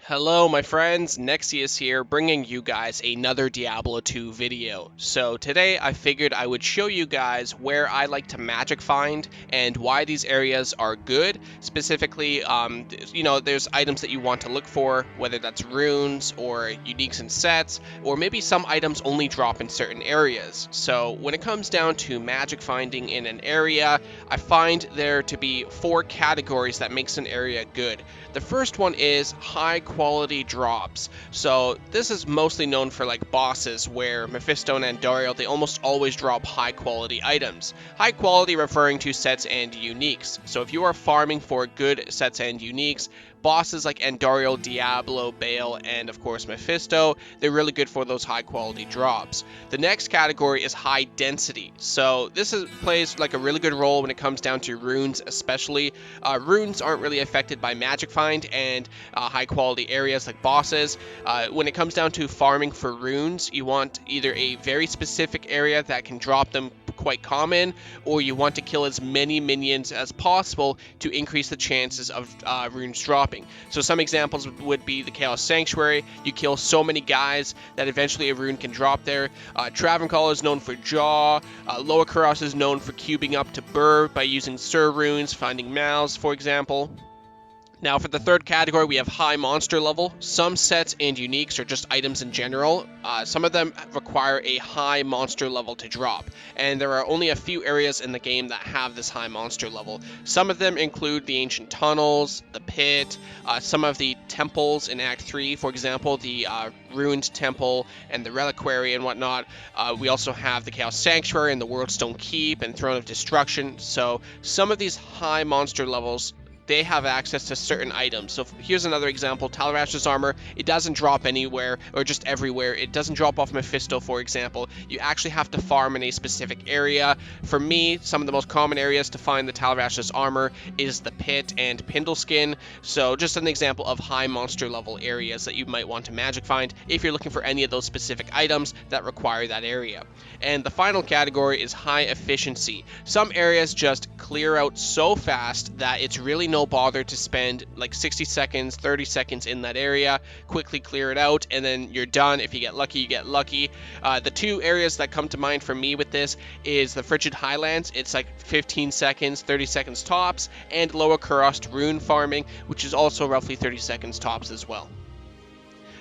Hello my friends, Nexius here, bringing you guys another Diablo 2 video. So today I figured I would show you guys where I like to magic find and why these areas are good. Specifically, there's items that you want to look for, whether that's runes or uniques and sets, or maybe some items only drop in certain areas. So when it comes down to magic finding in an area, I find there to be 4 categories that makes an area good. The first one is high quality drops. So this is mostly known for like bosses where Mephisto and Ariel, they almost always drop high quality items. High quality referring to sets and uniques. So if you are farming for good sets and uniques, bosses like Andariel, Diablo, Baal, and of course Mephisto, they're really good for those high quality drops. The next category is high density. So this plays like a really good role when it comes down to runes especially. Runes aren't really affected by magic find and high quality areas like bosses. When it comes down to farming for runes, you want either a very specific area that can drop them quite common, or you want to kill as many minions as possible to increase the chances of runes dropping. So some examples would be the Chaos Sanctuary. You kill so many guys that eventually a rune can drop there. Travancore is known for Jaw. Lower Kuros is known for cubing up to Burr by using Sur runes, finding mouths, for example. Now for the third category, we have high monster level. Some sets and uniques, or just items in general, some of them require a high monster level to drop, and there are only a few areas in the game that have this high monster level. Some of them include the ancient tunnels, the pit, some of the temples in Act 3, for example, the ruined temple and the reliquary and whatnot. We also have the Chaos Sanctuary and the Worldstone Keep and Throne of Destruction. So some of these high monster levels, they have access to certain items. So here's another example. Talrash's armor, it doesn't drop anywhere or just everywhere. It doesn't drop off Mephisto, for example. You actually have to farm in a specific area. For me, some of the most common areas to find the Talrash's armor is the pit and Pindleskin. So just an example of high monster level areas that you might want to magic find if you're looking for any of those specific items that require that area. And the final category is high efficiency. Some areas just clear out so fast that it's really no bother to spend like 60 seconds, 30 seconds in that area, quickly clear it out, and then you're done. If you get lucky, you get lucky. The two areas that come to mind for me with this is the Frigid Highlands. It's like 15 seconds, 30 seconds tops, and Lower Kuros rune farming, which is also roughly 30 seconds tops as well.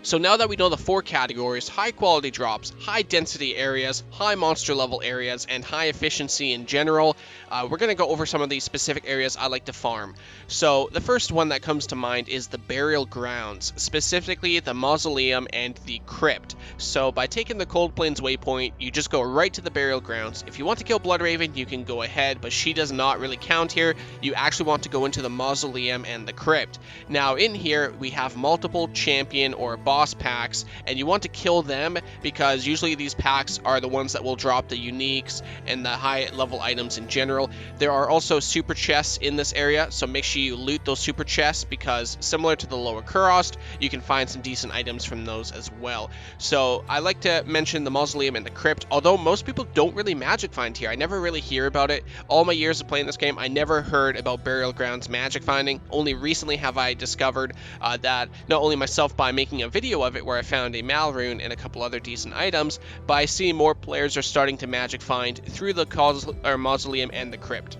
So now that we know the 4 categories, high quality drops, high density areas, high monster level areas, and high efficiency in general, we're going to go over some of these specific areas I like to farm. So the first one that comes to mind is the burial grounds, specifically the mausoleum and the crypt. So by taking the Cold Plains waypoint, you just go right to the burial grounds. If you want to kill Bloodraven, you can go ahead, but she does not really count here. You actually want to go into the mausoleum and the crypt. Now in here, we have multiple champion or boss packs, and you want to kill them because usually these packs are the ones that will drop the uniques and the high level items in general. There are also super chests in this area, so make sure you loot those super chests because similar to the Lower Kuros, you can find some decent items from those as well. So I like to mention the mausoleum and the crypt, although most people don't really magic find here. I never really hear about it. All my years of playing this game, I never heard about burial grounds magic finding. Only recently have I discovered that not only myself by making a video of it where I found a Mal rune and a couple other decent items, but I see more players are starting to magic find through the mausoleum and the crypt.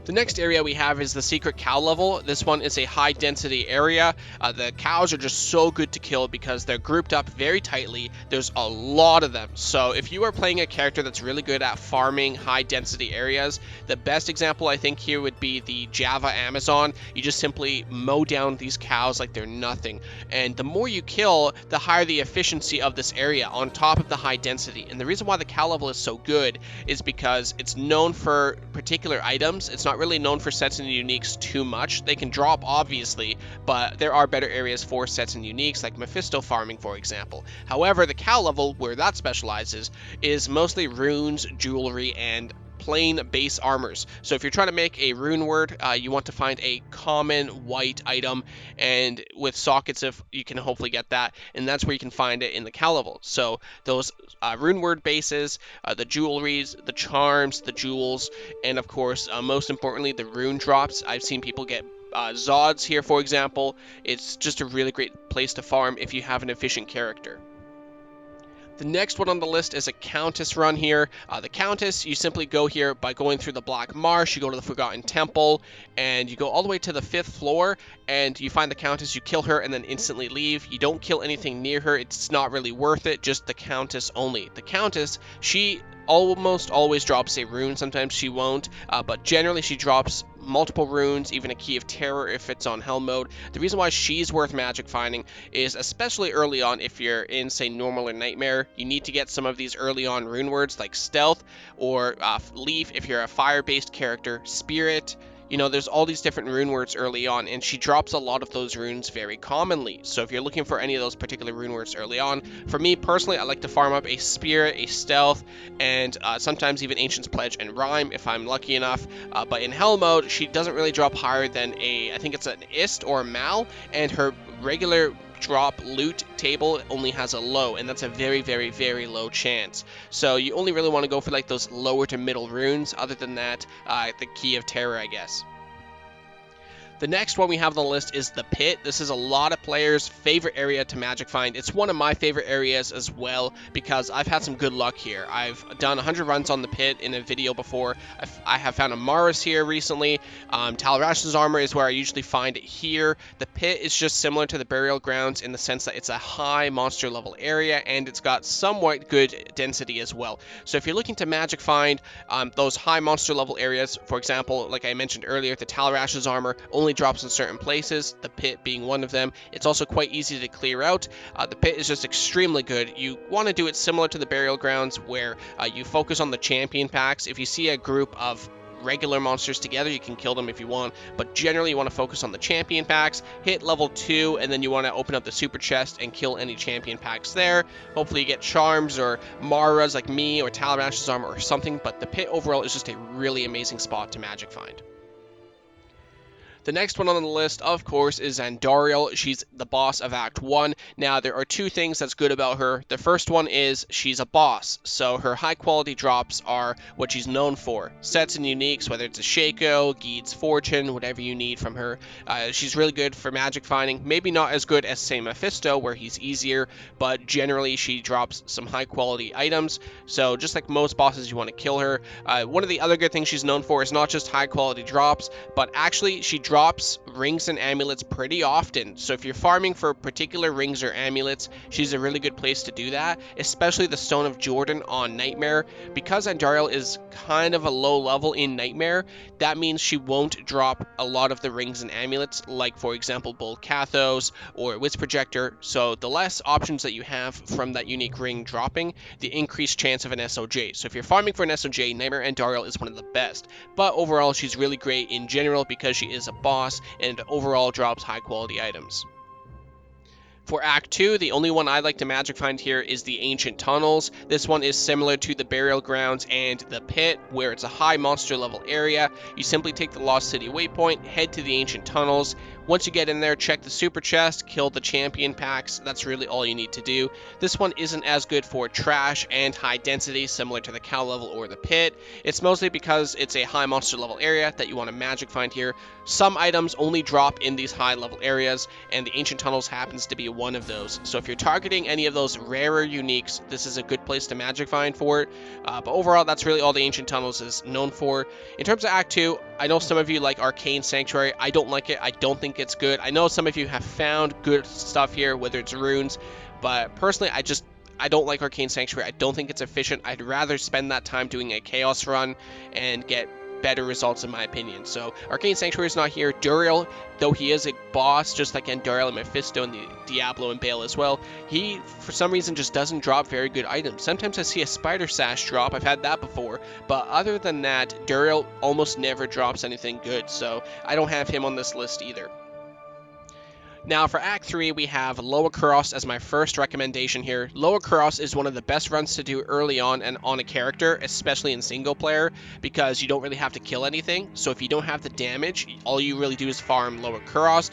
The next area we have is the secret cow level. This one is a high density area. The cows are just so good to kill because they're grouped up very tightly. There's a lot of them. So if you are playing a character that's really good at farming high density areas, the best example I think here would be the Java Amazon. You just simply mow down these cows like they're nothing. And the more you kill, the higher the efficiency of this area on top of the high density. And the reason why the cow level is so good is because it's known for particular items. It's not really known for sets and uniques too much. They can drop obviously, but there are better areas for sets and uniques like Mephisto farming, for example. However, the cow level, where that specializes, is mostly runes, jewelry, and plain base armors. So if you're trying to make a rune word, you want to find a common white item, and with sockets, if you can hopefully get that, and that's where you can find it in the cow level. So those rune word bases, the jewelries, the charms, the jewels, and of course, most importantly, the rune drops. I've seen people get Zods here, for example. It's just a really great place to farm if you have an efficient character. The next one on the list is a Countess run here. The Countess, you simply go here by going through the Black Marsh, you go to the Forgotten Temple, and you go all the way to the 5th floor, and you find the Countess, you kill her, and then instantly leave. You don't kill anything near her, it's not really worth it, just the Countess only. The Countess, she almost always drops a rune, sometimes she won't, but generally she drops multiple runes, even a Key of Terror if it's on Hell mode. The reason why she's worth magic finding is, especially early on, if you're in, say, Normal or Nightmare, you need to get some of these early on rune words like Stealth or Leaf if you're a fire-based character, Spirit. You know, there's all these different rune words early on, and she drops a lot of those runes very commonly. So if you're looking for any of those particular rune words early on, for me personally, I like to farm up a Spirit, a Stealth, and sometimes even Ancient's Pledge and Rhyme if I'm lucky enough. But in Hell mode, she doesn't really drop higher than I think it's an Ist or a Mal, and her regular drop loot table only has a low, and that's a very, very, very low chance. So you only really want to go for like those lower to middle runes. Other than that, the Key of Terror, I guess. The next one we have on the list is the Pit. This is a lot of players' favorite area to magic find. It's one of my favorite areas as well because I've had some good luck here. I've done 100 runs on the Pit in a video before. I have found a Maris here recently. Talrash's armor is where I usually find it here. The Pit is just similar to the Burial Grounds in the sense that it's a high monster level area and it's got somewhat good density as well. So if you're looking to magic find those high monster level areas, for example, like I mentioned earlier, the Talrash's armor only drops in certain places, the Pit being one of them. It's also quite easy to clear out. The Pit is just extremely good. You want to do it similar to the Burial Grounds where you focus on the champion packs. If you see a group of regular monsters together, you can kill them if you want, but generally you want to focus on the champion packs, hit level 2, and then you want to open up the super chest and kill any champion packs there. Hopefully you get charms or Maras like me or Talrash's armor or something, but the Pit overall is just a really amazing spot to magic find. The next one on the list, of course, is Ariel. She's the boss of Act 1. Now, there are two things that's good about her. The first one is she's a boss, so her high-quality drops are what she's known for. Sets and uniques, whether it's a Shaco, Geed's Fortune, whatever you need from her. She's really good for magic finding. Maybe not as good as, say, Mephisto, where he's easier, but generally she drops some high-quality items. So just like most bosses, you want to kill her. One of the other good things she's known for is not just high-quality drops, but actually she drops rings and amulets pretty often. So if you're farming for particular rings or amulets, she's a really good place to do that, especially the Stone of Jordan on Nightmare. Because Ariel is kind of a low level in Nightmare, that means she won't drop a lot of the rings and amulets, like for example Bold Kathos or Wisp Projector. So the less options that you have from that unique ring dropping, the increased chance of an SOJ. So if you're farming for an SOJ, Nightmare Ariel is one of the best. But overall, she's really great in general because she is a boss and overall drops high quality items. For Act 2, the only one I like to magic find here is the Ancient Tunnels. This one is similar to the Burial Grounds and the Pit, where it's a high monster level area. You simply take the Lost City waypoint, head to the Ancient Tunnels. Once you get in there, check the super chest, kill the champion packs. That's really all you need to do. This one isn't as good for trash and high density, similar to the Cow level or the Pit. It's mostly because it's a high monster level area that you want to magic find here. Some items only drop in these high level areas, and the Ancient Tunnels happens to be one of those. So if you're targeting any of those rarer uniques, this is a good place to magic find for it. But overall, that's really all the Ancient Tunnels is known for. In terms of Act 2, I know some of you like Arcane Sanctuary. I don't like it. I don't think it's good. I know some of you have found good stuff here, whether it's runes, but personally, I don't like Arcane Sanctuary. I don't think it's efficient. I'd rather spend that time doing a Chaos run and get better results, in my opinion. So Arcane Sanctuary is not here. Duriel, though he is a boss, just like Duriel and Mephisto and the Diablo and Bale as well, he for some reason just doesn't drop very good items. Sometimes I see a Spider Sash drop, I've had that before, but other than that, Duriel almost never drops anything good, so I don't have him on this list either. Now for Act 3, we have Lower Kuros as my first recommendation here. Lower Kuros is one of the best runs to do early on and on a character, especially in single player, because you don't really have to kill anything. So if you don't have the damage, all you really do is farm Lower Kuros.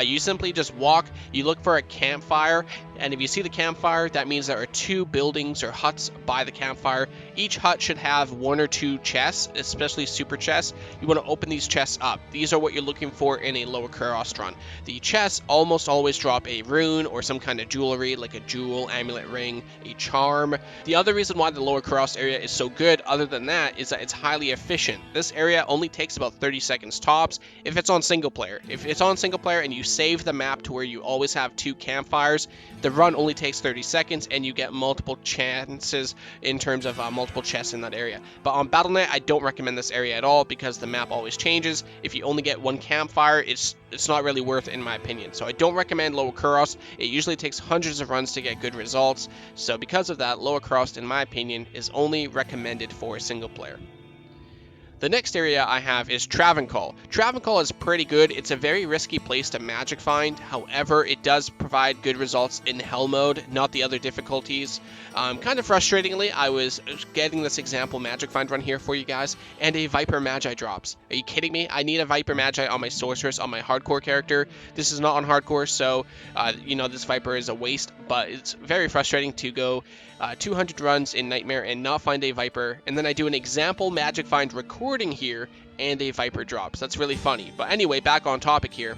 You simply just walk, you look for a campfire, and if you see the campfire, that means there are 2 buildings or huts by the campfire. Each hut should have 1 or 2 chests, especially super chests. You want to open these chests up. These are what you're looking for in a Lower Kuros run. The chests almost always drop a rune or some kind of jewelry like a jewel, amulet ring, a charm. The other reason why the Lower Kuros area is so good other than that is that it's highly efficient. This area only takes about 30 seconds tops if it's on single player. If it's on single player and you save the map to where you always have 2 campfires, the run only takes 30 seconds and you get multiple chances in terms of multiple chests in that area. But on Battle.net, I don't recommend this area at all because the map always changes. If you only get 1 campfire, it's not really worth it in my opinion. So I don't recommend Lower Kuros. It usually takes hundreds of runs to get good results. So because of that, Lower Kuros, in my opinion, is only recommended for single player. The next area I have is Travancore. Travancore is pretty good. It's a very risky place to magic find. However, it does provide good results in hell mode, not the other difficulties. Kind of frustratingly, I was getting this example magic find run here for you guys, and a Viper Magi drops. Are you kidding me? I need a Viper Magi on my sorceress on my hardcore character. This is not on hardcore, so this Viper is a waste, but it's very frustrating to go 200 runs in Nightmare and not find a Viper, and then I do an example magic find recording here and a Viper drops. That's really funny. But anyway, back on topic here.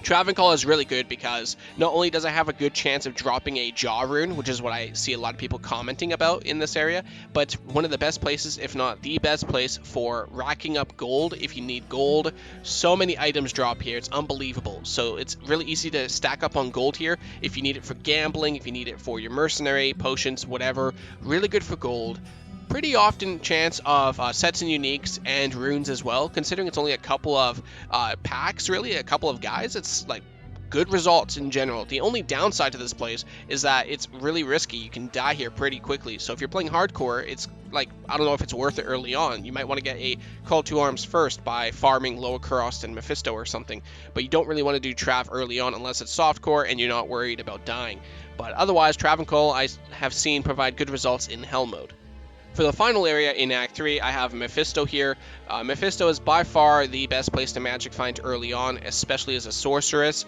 Travancore is really good because not only does it have a good chance of dropping a Jaw rune, which is what I see a lot of people commenting about in this area, but one of the best places, if not the best place, for racking up gold if you need gold. So many items drop here, it's unbelievable. So it's really easy to stack up on gold here if you need it for gambling, if you need it for your mercenary, potions, whatever. Really good for gold. Pretty often chance of sets and uniques and runes as well, considering it's only a couple of packs, really, a couple of guys. It's like good results in general. The only downside to this place is that it's really risky. You can die here pretty quickly. So if you're playing hardcore, it's like, I don't know if it's worth it early on. You might want to get a Call to Arms first by farming Lower Kuros and Mephisto or something, but you don't really want to do Trav early on unless it's softcore and you're not worried about dying. But otherwise, Travancore I have seen provide good results in hell mode. For the final area in Act 3, I have Mephisto here. Mephisto is by far the best place to magic find early on, especially as a sorceress.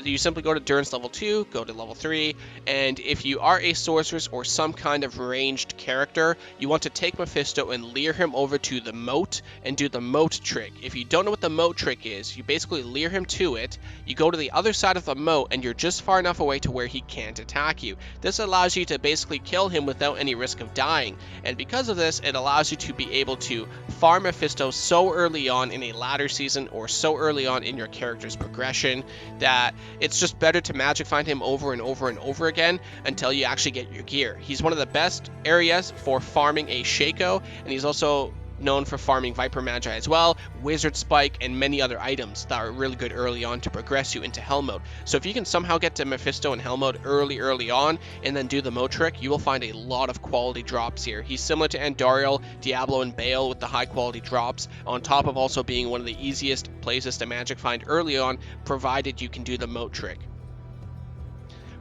You simply go to Durance level 2, go to level 3, and if you are a sorceress or some kind of ranged character, you want to take Mephisto and lure him over to the moat and do the moat trick. If you don't know what the moat trick is, you basically lure him to it, you go to the other side of the moat, and you're just far enough away to where he can't attack you. This allows you to basically kill him without any risk of dying, and because of this, it allows you to be able to farm Mephisto so early on in a ladder season or so early on in your character's progression that it's just better to magic find him over and over and over again until you actually get your gear. He's one of the best areas for farming a Shaco, and he's also known for farming Viper Magi as well, Wizard Spike, and many other items that are really good early on to progress you into Hell Mode. So if you can somehow get to Mephisto in Hell Mode early on, and then do the Moat trick, you will find a lot of quality drops here. He's similar to Ariel, Diablo, and Bale with the high quality drops, on top of also being one of the easiest places to magic find early on, provided you can do the Moat trick.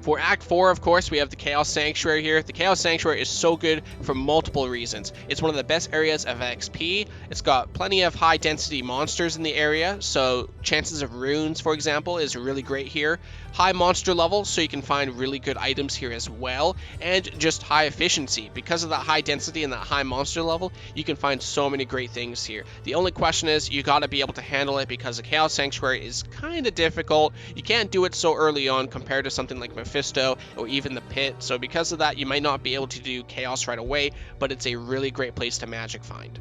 For Act 4, of course, we have the Chaos Sanctuary here. The Chaos Sanctuary is so good for multiple reasons. It's one of the best areas of XP. It's got plenty of high density monsters in the area, so chances of runes, for example, is really great here. High monster level, so you can find really good items here as well, and just high efficiency. Because of that high density and that high monster level, you can find so many great things here. The only question is, you gotta be able to handle it because the Chaos Sanctuary is kind of difficult. You can't do it so early on compared to something like Mephisto or even the Pit, so because of that, you might not be able to do Chaos right away, but it's a really great place to magic find.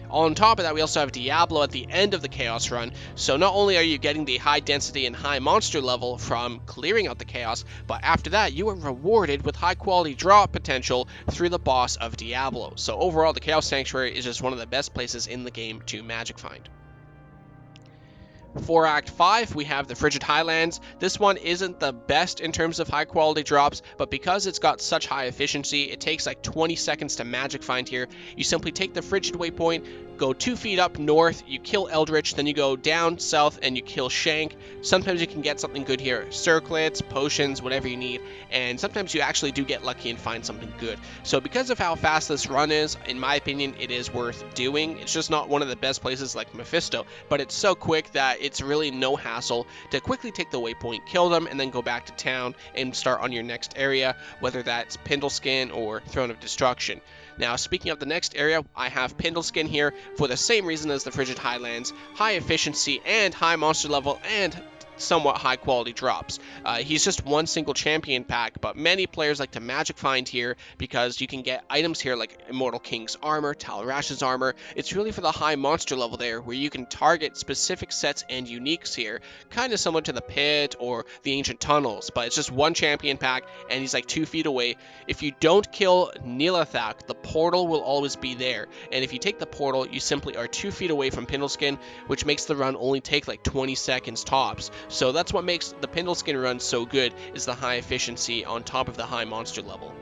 On top of that, we also have Diablo at the end of the Chaos run, so not only are you getting the high density and high monster level from clearing out the Chaos, but after that, you are rewarded with high quality drop potential through the boss of Diablo. So overall, the Chaos Sanctuary is just one of the best places in the game to magic find. For Act 5, we have the Frigid Highlands. This one isn't the best in terms of high quality drops, but because it's got such high efficiency, it takes like 20 seconds to magic find here. You simply take the Frigid waypoint, go 2 feet up north, you kill Eldritch, then you go down south and you kill Shank. Sometimes you can get something good here, circlets, potions, whatever you need, and sometimes you actually do get lucky and find something good. So because of how fast this run is, in my opinion, it is worth doing. It's just not one of the best places like Mephisto, but it's so quick that it's really no hassle to quickly take the waypoint, kill them, and then go back to town and start on your next area, whether that's Pindleskin or Throne of Destruction. Now, speaking of the next area, I have Pindleskin here for the same reason as the Frigid Highlands: high efficiency and high monster level and somewhat high quality drops. He's just one single champion pack, but many players like to magic find here because you can get items here like Immortal King's armor, Talrash's armor. It's really for the high monster level there, where you can target specific sets and uniques here, kind of similar to the Pit or the Ancient Tunnels, but it's just one champion pack and he's like 2 feet away. If you don't kill Nilathak, the portal will always be there, and if you take the portal, you simply are 2 feet away from Pindleskin, which makes the run only take like 20 seconds tops. So that's what makes the Pindleskin run so good, is the high efficiency on top of the high monster level.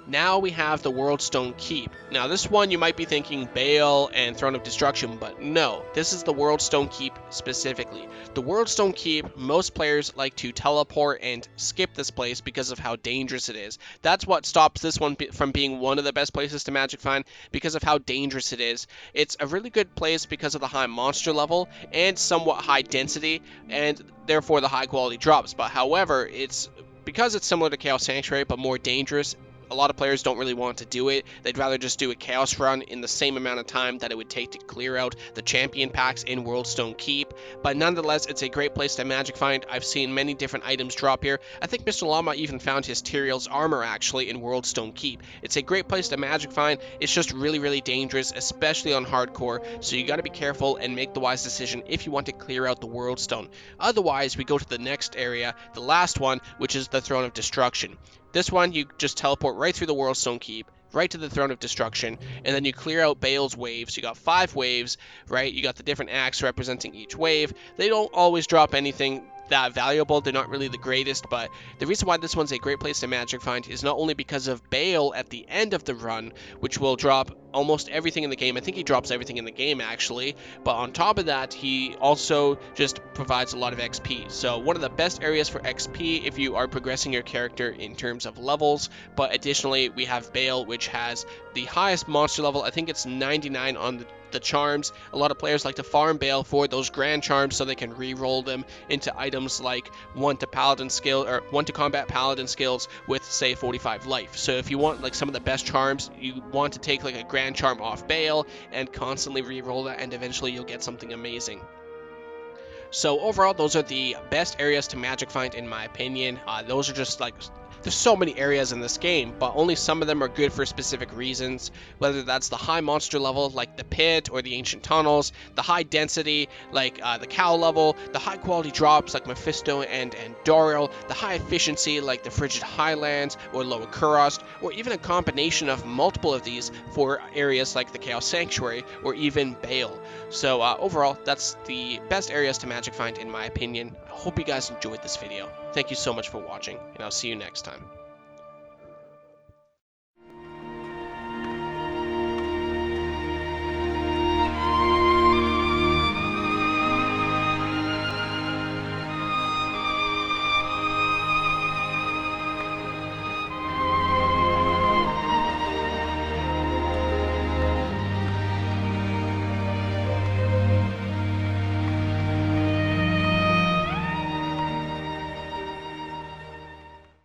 Now we have the Worldstone Keep. Now this one you might be thinking Bale and Throne of Destruction, but no, this is the Worldstone Keep specifically. The Worldstone Keep, most players like to teleport and skip this place because of how dangerous it is. That's what stops this one from being one of the best places to magic find, because of how dangerous it is. It's a really good place because of the high monster level and somewhat high density, and therefore the high quality drops. But however, because it's similar to Chaos Sanctuary but more dangerous, a lot of players don't really want to do it. They'd rather just do a Chaos run in the same amount of time that it would take to clear out the champion packs in Worldstone Keep. But nonetheless, it's a great place to magic find. I've seen many different items drop here. I think Mr. Llama even found his Tyrael's armor actually in Worldstone Keep. It's a great place to magic find. It's just really, really dangerous, especially on hardcore. So you got to be careful and make the wise decision if you want to clear out the Worldstone. Otherwise, we go to the next area, the last one, which is the Throne of Destruction. This one, you just teleport right through the Worldstone Keep, right to the Throne of Destruction, and then you clear out Bale's waves. You got 5 waves, right? You got the different acts representing each wave. They don't always drop anything that valuable. They're not really the greatest, but the reason why this one's a great place to magic find is not only because of Bale at the end of the run, which will drop almost everything in the game. I think he drops everything in the game actually, but on top of that, he also just provides a lot of XP. So one of the best areas for XP if you are progressing your character in terms of levels. But additionally, we have Bale, which has the highest monster level. I think it's 99 on the charms. A lot of players like to farm Bale for those grand charms so they can re-roll them into items like 1 to paladin skill or 1 to combat paladin skills with say 45 life. So if you want like some of the best charms, you want to take like a grand charm off Bale and constantly re-roll that, and eventually you'll get something amazing. So overall, those are the best areas to magic find in my opinion. Those are just like, there's so many areas in this game, but only some of them are good for specific reasons, whether that's the high monster level like the Pit or the Ancient Tunnels, the high density like the Cow level, the high quality drops like Mephisto and Ariel, the high efficiency like the Frigid Highlands or Lower Kurast, or even a combination of multiple of these for areas like the Chaos Sanctuary or even Bale. So overall, that's the best areas to magic find in my opinion. I hope you guys enjoyed this video. Thank you so much for watching, and I'll see you next time.